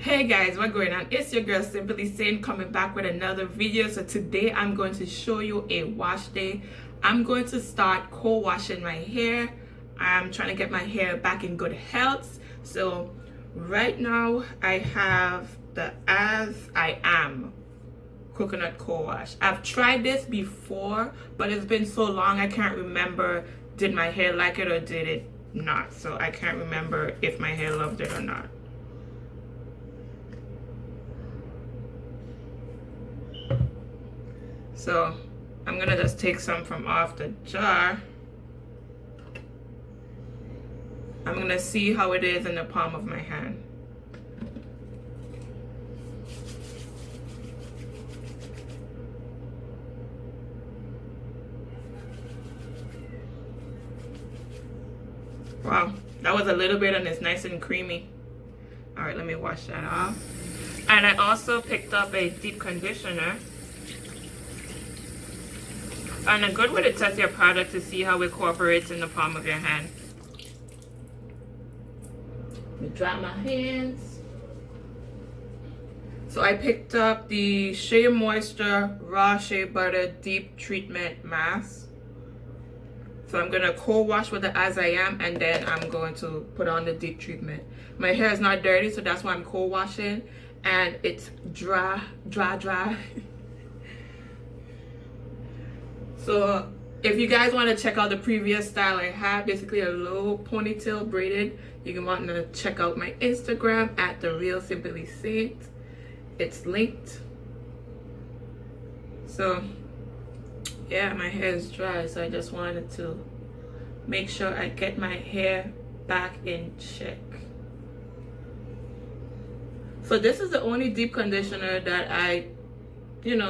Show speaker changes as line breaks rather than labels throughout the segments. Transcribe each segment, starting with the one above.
Hey guys, what's going on? It's your girl Simply Saint coming back with another video. So today I'm going to show you a wash day. I'm going to start co-washing my hair. I'm trying to get my hair back in good health. So right now I have the As I Am coconut co-wash. I've tried this before, but it's been so long I can't remember did my hair like it or did it not. So I can't remember if my hair loved it or not. So I'm gonna just take some from off the jar. I'm gonna see how it is in the palm of my hand. Wow, that was a little bit and it's nice and creamy. All right, let me wash that off. And I also picked up a deep conditioner. And a good way to test your product to see how it cooperates in the palm of your hand. Let me dry my hands. So I picked up the Shea Moisture Raw Shea Butter Deep Treatment Mask. So I'm gonna co-wash with the As I Am and then I'm going to put on the deep treatment. My hair is not dirty, so that's why I'm co-washing, and it's dry. So if you guys want to check out the previous style I have, basically a low ponytail braided, you can want to check out my Instagram at The Real Simply Saint. It's linked. So yeah, my hair is dry, so I just wanted to make sure I get my hair back in check. So this is the only deep conditioner that I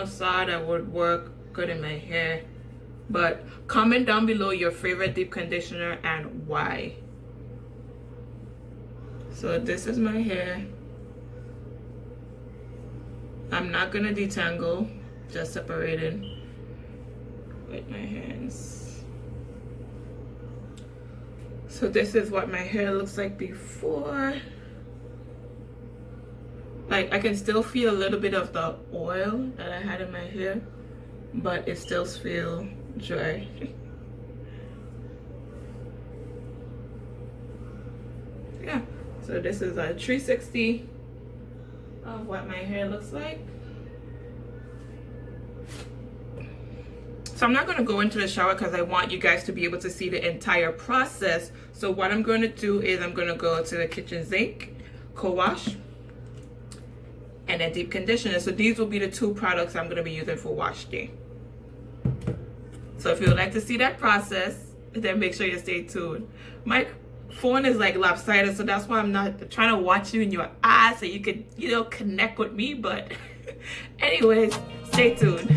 saw that would work good in my hair. But comment down below your favorite deep conditioner and why. So this is my hair. I'm not gonna detangle, just separated with my hands. So this is what my hair looks like before. Like, I can still feel a little bit of the oil that I had in my hair, but it still feels dry. Yeah, so this is a 360 of what my hair looks like. So I'm not going to go into the shower because I want you guys to be able to see the entire process. So what I'm going to do is I'm going to go to the kitchen sink, co-wash, and then deep conditioner. So these will be the two products I'm going to be using for wash day. So if you would like to see that process, then make sure you stay tuned. My phone is like lopsided, so that's why I'm not trying to watch you in your eyes so you could, connect with me. But anyways, stay tuned.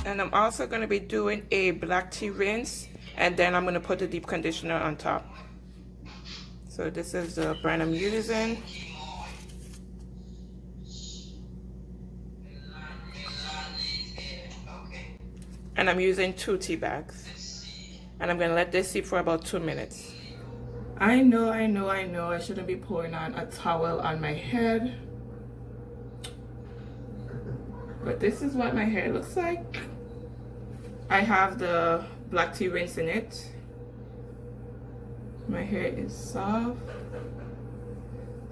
And I'm also going to be doing a black tea rinse, and then I'm going to put the deep conditioner on top. So this is the brand I'm using. And I'm using 2 tea bags. And I'm going to let this sit for about 2 minutes. I know I shouldn't be pouring on a towel on my head. But this is what my hair looks like. I have the black tea rinse in it. My hair is soft.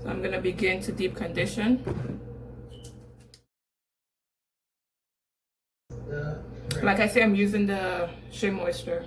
So I'm gonna begin to deep condition. Like I say, I'm using the Shea Moisture.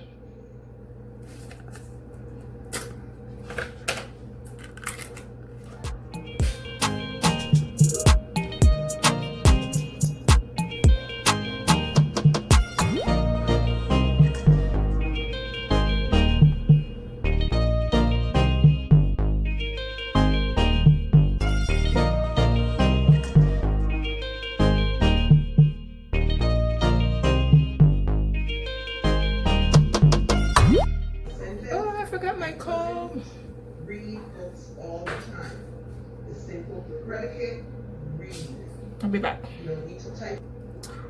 I'll be back.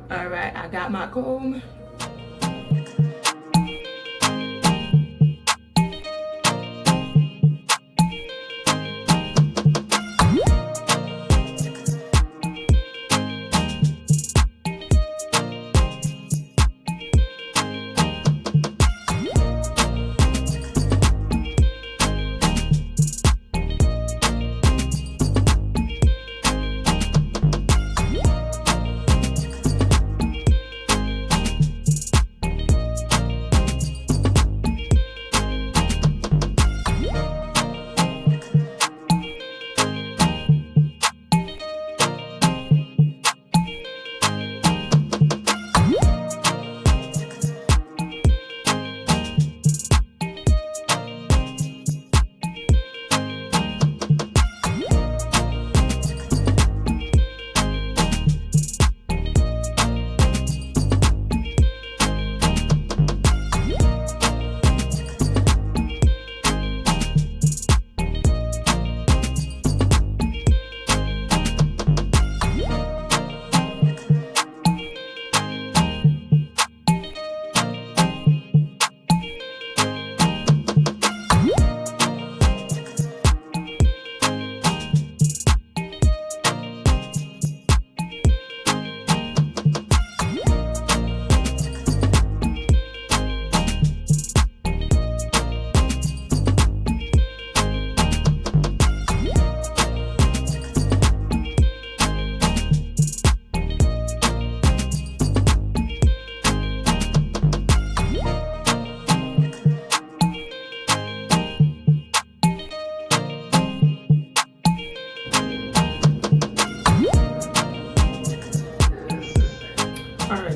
All right, I got my comb.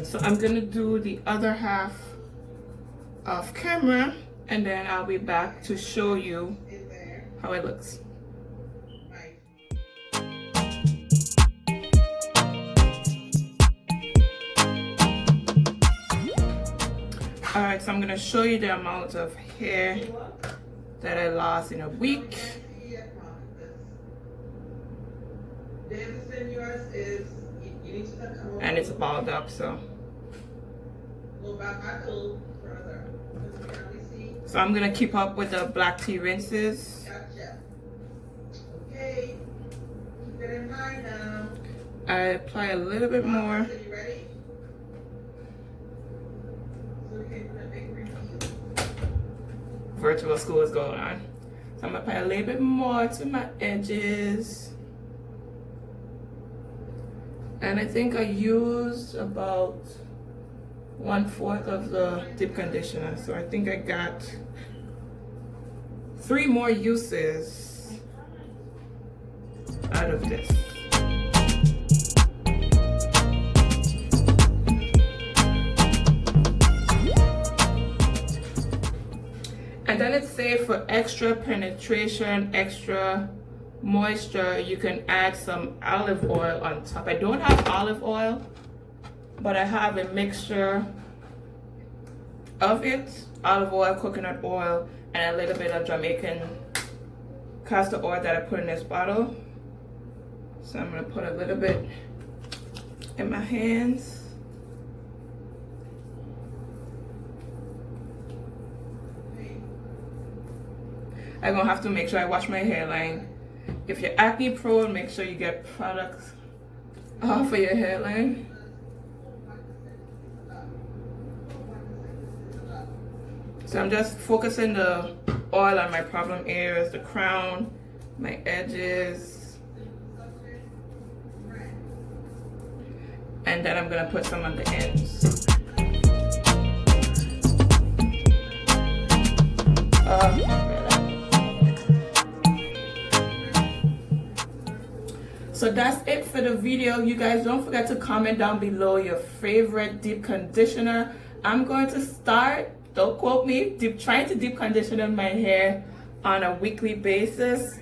So I'm gonna do the other half off camera, and then I'll be back to show you how it looks. All right, so I'm gonna show you the amount of hair that I lost in a week. And it's balled up, so I'm gonna keep up with the black tea rinses.
Okay, keep it in mind now.
I apply a little bit more. Virtual school is going on, so I'm gonna apply a little bit more to my edges. And I think I used about 1/4 of the deep conditioner. So I think I got 3 more uses out of this. And then it says for extra penetration, extra moisture, you can add some olive oil on top. I don't have olive oil, but I have a mixture of it, olive oil, coconut oil, and a little bit of Jamaican castor oil that I put in this bottle. So I'm gonna put a little bit in my hands. I'm gonna have to make sure I wash my hairline. If you're acne prone, make sure you get products for your hairline. So I'm just focusing the oil on my problem areas, the crown, my edges. And then I'm gonna put some on the ends. So that's it for the video. You guys don't forget to comment down below your favorite deep conditioner. I'm going to start, don't quote me, trying to deep condition my hair on a weekly basis.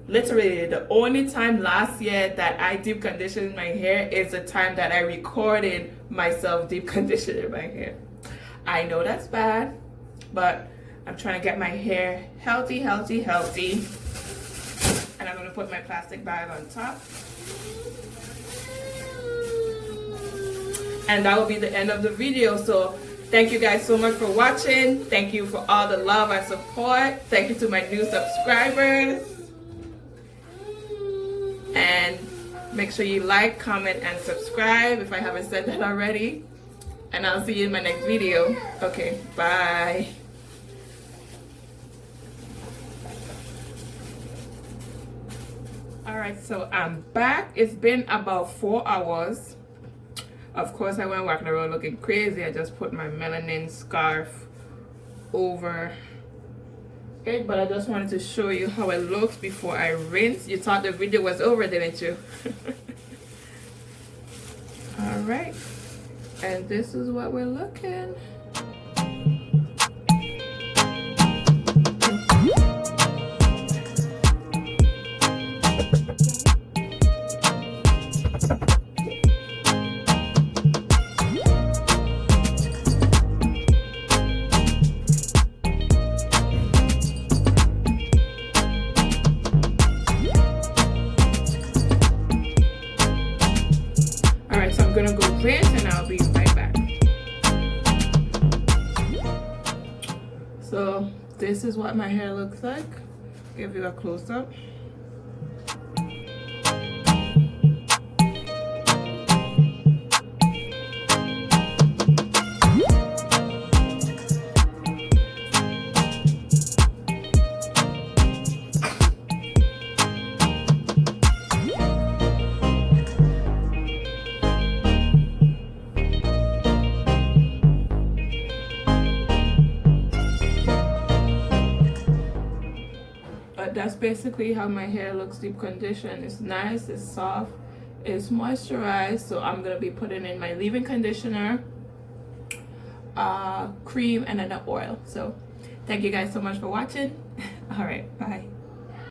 Literally, the only time last year that I deep conditioned my hair is the time that I recorded myself deep conditioning my hair. I know that's bad, but I'm trying to get my hair healthy. And I'm gonna put my plastic bag on top. And that will be the end of the video. So thank you guys so much for watching. Thank you for all the love and support. Thank you to my new subscribers. And make sure you like, comment, and subscribe if I haven't said that already. And I'll see you in my next video. Okay, bye. Alright, so I'm back. It's been about 4 hours. Of course, I went walking around looking crazy. I just put my melanin scarf over it, but I just wanted to show you how it looks before I rinse. You thought the video was over, didn't you? Alright, and this is what we're looking. I'm gonna go rinse and I'll be right back. So this is what my hair looks like. Give you a close-up. That's basically how my hair looks deep conditioned. It's nice, it's soft, it's moisturized. So I'm gonna be putting in my leave-in conditioner, cream, and then the oil. So thank you guys so much for watching. All right, bye.